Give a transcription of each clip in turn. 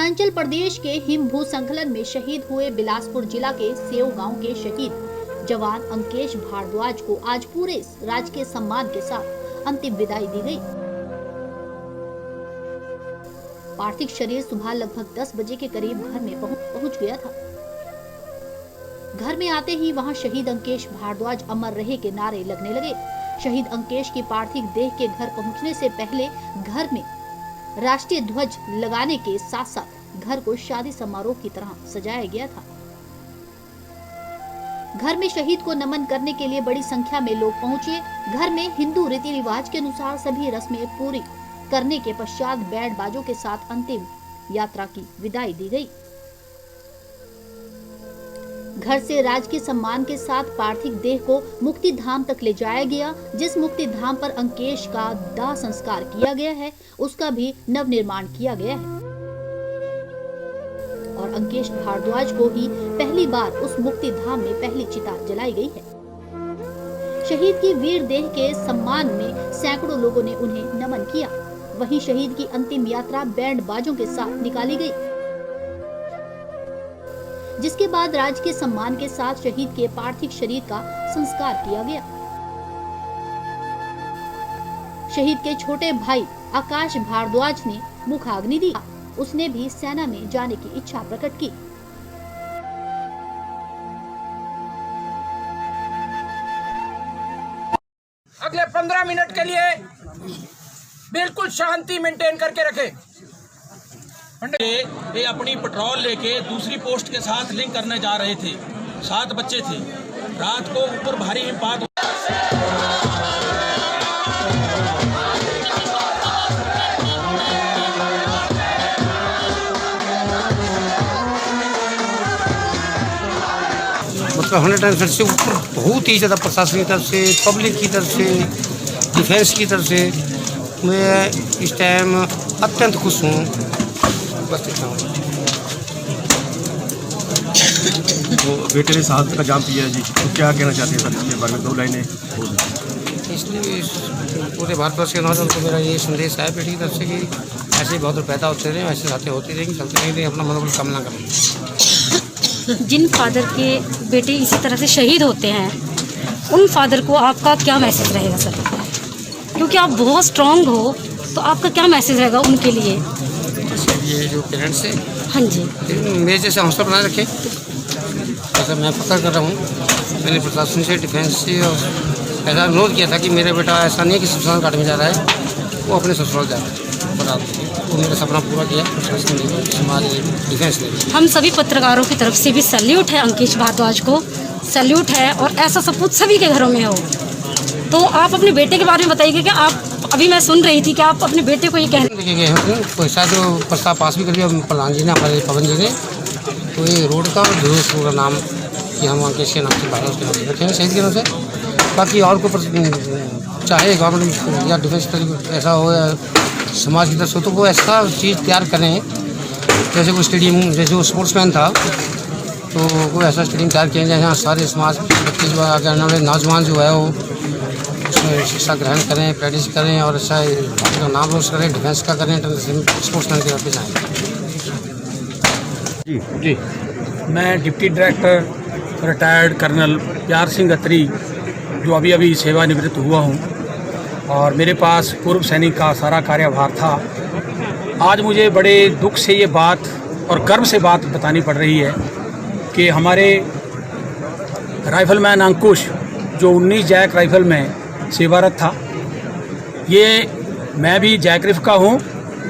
अरुणाचल प्रदेश के हिम भूस्खलन में शहीद हुए बिलासपुर जिला के सेव गांव के शहीद जवान अंकेश भारद्वाज को आज पूरे राजकीय सम्मान के साथ अंतिम विदाई दी गई। पार्थिव शरीर सुबह लगभग 10 बजे के करीब घर में पहुंच गया था। घर में आते ही वहां शहीद अंकेश भारद्वाज अमर रहे के नारे लगने लगे। शहीद अंकेश की पार्थिव देह के घर पहुंचने से पहले घर में राष्ट्रीय ध्वज लगाने के साथ साथ घर को शादी समारोह की तरह सजाया गया था। घर में शहीद को नमन करने के लिए बड़ी संख्या में लोग पहुंचे। घर में हिंदू रीति रिवाज के अनुसार सभी रस्में पूरी करने के पश्चात बैंड बाजों के साथ अंतिम यात्रा की विदाई दी गई। घर से राजकीय सम्मान के साथ पार्थिव देह को मुक्ति धाम तक ले जाया गया। जिस मुक्ति धाम पर अंकेश का दाह संस्कार किया गया है, उसका भी नव निर्माण किया गया है और अंकेश भारद्वाज को ही पहली बार उस मुक्ति धाम में पहली चिता जलाई गई है। शहीद की वीर देह के सम्मान में सैकड़ों लोगों ने उन्हें नमन किया। वहीं शहीद की अंतिम यात्रा बैंड बाजों के साथ निकाली गई, जिसके बाद राजकीय सम्मान के साथ शहीद के पार्थिव शरीर का संस्कार किया गया। शहीद के छोटे भाई आकाश भारद्वाज ने मुखाग्नि दी। उसने भी सेना में जाने की इच्छा प्रकट की। अगले 15 मिनट के लिए बिल्कुल शांति मेंटेन करके रखें। ये अपनी पेट्रोल लेके दूसरी पोस्ट के साथ लिंक करने जा रहे थे। 7 बच्चे थे। रात को ऊपर भारी हिमपात मतलब 100% से ऊपर बहुत ही ज़्यादा प्रशासन की तरफ से, पब्लिक की तरफ से, डिफेंस की तरफ से मैं इस टाइम अत्यंत खुश हूँ। बस इतना हूँ। तो बेटे ने शहादत का जाम पिया है जी, तो क्या कहना चाहते हैं सर इसके बारे में? 2 लाइनें। इसलिए पूरे भारतवर्ष के नौजवान को मेरा ये संदेश है बेटी की तरफ से कि ऐसे बहुत पैदा होते रहे, ऐसी बातें होती रहेंगी, चलते रहेंगे, अपना मनोबल कामना करें। जिन फादर के बेटे इसी तरह से शहीद होते हैं, उन फादर को आपका क्या मैसेज रहेगा सर? क्योंकि आप बहुत स्ट्रांग हो, तो आपका क्या मैसेज रहेगा उनके लिए? ये जो पेरेंट्स हैं, हाँ जी, मेरे जैसे हौसला बनाए रखें। जैसा मैं फख्र कर रहा हूँ, मैंने प्रशासन से, डिफेंस से और ऐसा अनुरोध किया था कि मेरा बेटा ऐसा नहीं है कि शमशान घाट में जा रहा है, वो अपने ससुराल जा रहा है। वो मेरा सपना पूरा किया प्रशासन ने, समाज ने, डिफेंस ने। हम सभी पत्रकारों की तरफ से भी सैल्यूट है अंकेश भारद्वाज को, सैल्यूट है। और ऐसा सपूत सभी के घरों में हो। तो आप अपने बेटे के बारे में बताइए कि आप, अभी मैं सुन रही थी कि आप अपने बेटे को ये कह रहे हैं, पैसा जो प्रस्ताव पास भी कर लिया प्रधान जी ने, हमारे पवन जी ने, तो ये रोड का और जुलूस पूरा नाम कि हम अंकेश के नाम से भारद्वाज के नाम से रखेंगे, शहीद के नाम से। बाकी और को चाहे गवर्नमेंट या डिफेंस ऐसा हो या समाज की तरफ से, तो वो ऐसा चीज़ तैयार करें जैसे कोई स्टेडियम, जैसे वो स्पोर्ट्समैन था, तो वो ऐसा स्टेडियम तैयार किया जाए जहाँ सारे समाज बच्चे जो है, आगे आने वाले नौजवान जो है वो उसमें शिक्षा ग्रहण करें, प्रैक्टिस करें और अच्छा अपना नाम रोशन करें, डिफेंस का करें, स्पोर्ट्समैन की तरफ जाएँ। जी, मैं डिप्टी डायरेक्टर रिटायर्ड कर्नल प्यार सिंह अत्री, जो अभी सेवानिवृत्त हुआ हूँ और मेरे पास पूर्व सैनिक का सारा कार्यभार था। आज मुझे बड़े दुख से ये बात और गर्व से बात बतानी पड़ रही है कि हमारे राइफलमैन अंकुश, जो 19 जैक राइफल में सेवारत था, ये मैं भी जैकरिफ का हूँ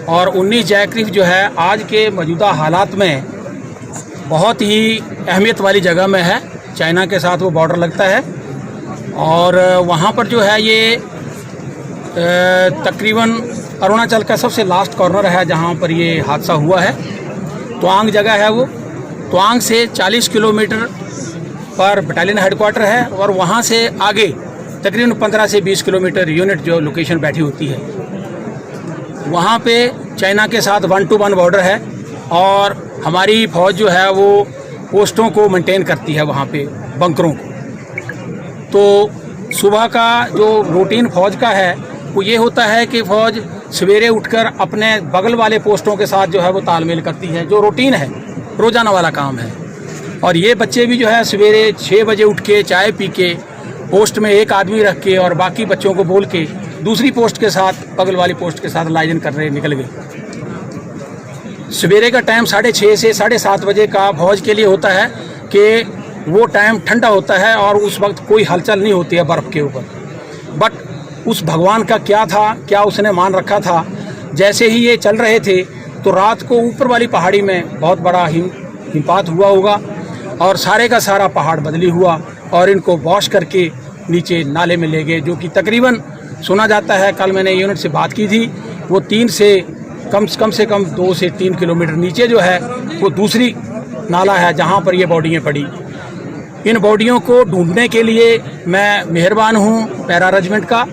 और 19 जैकरिफ जो है आज के मौजूदा हालात में बहुत ही अहमियत वाली जगह में है। चाइना के साथ वो बॉर्डर लगता है और वहाँ पर जो है ये तकरीबन अरुणाचल का सबसे लास्ट कॉर्नर है जहाँ पर ये हादसा हुआ है। त्वांग जगह है वो। त्वांग से 40 किलोमीटर पर बटालियन हेडक्वार्टर है और वहाँ से आगे तकरीबन 15 से 20 किलोमीटर यूनिट जो लोकेशन बैठी होती है, वहाँ पे चाइना के साथ 1 to 1 बॉर्डर है और हमारी फ़ौज जो है वो पोस्टों को मेंटेन करती है वहाँ पे, बंकरों को। तो सुबह का जो रूटीन फ़ौज का है वो ये होता है कि फ़ौज सवेरे उठकर अपने बगल वाले पोस्टों के साथ जो है वो तालमेल करती है, जो रूटीन है, रोज़ाना वाला काम है। और ये बच्चे भी जो है सवेरे 6 बजे उठ के चाय पी के पोस्ट में एक आदमी रख के और बाकी बच्चों को बोल के दूसरी पोस्ट के साथ, बगल वाली पोस्ट के साथ लाइजन करने निकल गए। सवेरे का टाइम 6:30 से 7:30 बजे का फौज के लिए होता है कि वो टाइम ठंडा होता है और उस वक्त कोई हलचल नहीं होती है बर्फ़ के ऊपर। बट उस भगवान का क्या था, क्या उसने मान रखा था, जैसे ही ये चल रहे थे तो रात को ऊपर वाली पहाड़ी में बहुत बड़ा हिमपात हुआ होगा और सारे का सारा पहाड़ बदली हुआ और इनको वॉश करके नीचे नाले में ले गए, जो कि तकरीबन सुना जाता है, कल मैंने यूनिट से बात की थी, वो 3 से कम 2 से 3 किलोमीटर नीचे जो है वो दूसरी नाला है जहाँ पर ये बॉडियाँ पड़ी। इन बॉडियों को ढूंढने के लिए मैं मेहरबान हूँ पैरा रेजिमेंट का,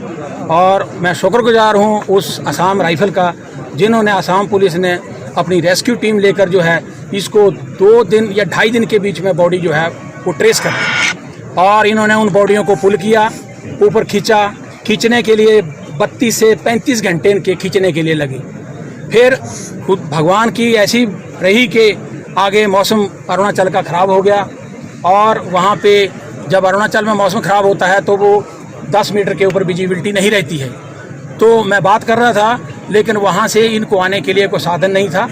और मैं शुक्रगुजार हूँ उस असम राइफल का जिन्होंने, असम पुलिस ने अपनी रेस्क्यू टीम लेकर जो है इसको 2 दिन या 2.5 दिन के बीच में बॉडी जो है वो ट्रेस कर दी। और इन्होंने उन बॉडियों को पुल किया, ऊपर खींचने के लिए 32 से 35 घंटे इनके खींचने के लिए लगे। फिर खुद भगवान की ऐसी रही कि आगे मौसम अरुणाचल का ख़राब हो गया और वहाँ पे जब अरुणाचल में मौसम ख़राब होता है तो वो 10 मीटर के ऊपर विजिबिलिटी नहीं रहती है। तो मैं बात कर रहा था, लेकिन वहाँ से इनको आने के लिए कोई साधन नहीं था।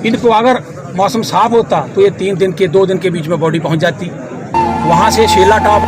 इनको अगर मौसम साफ होता तो ये 2 दिन के बीच में बॉडी पहुँच जाती। वहाँ से शेला टॉप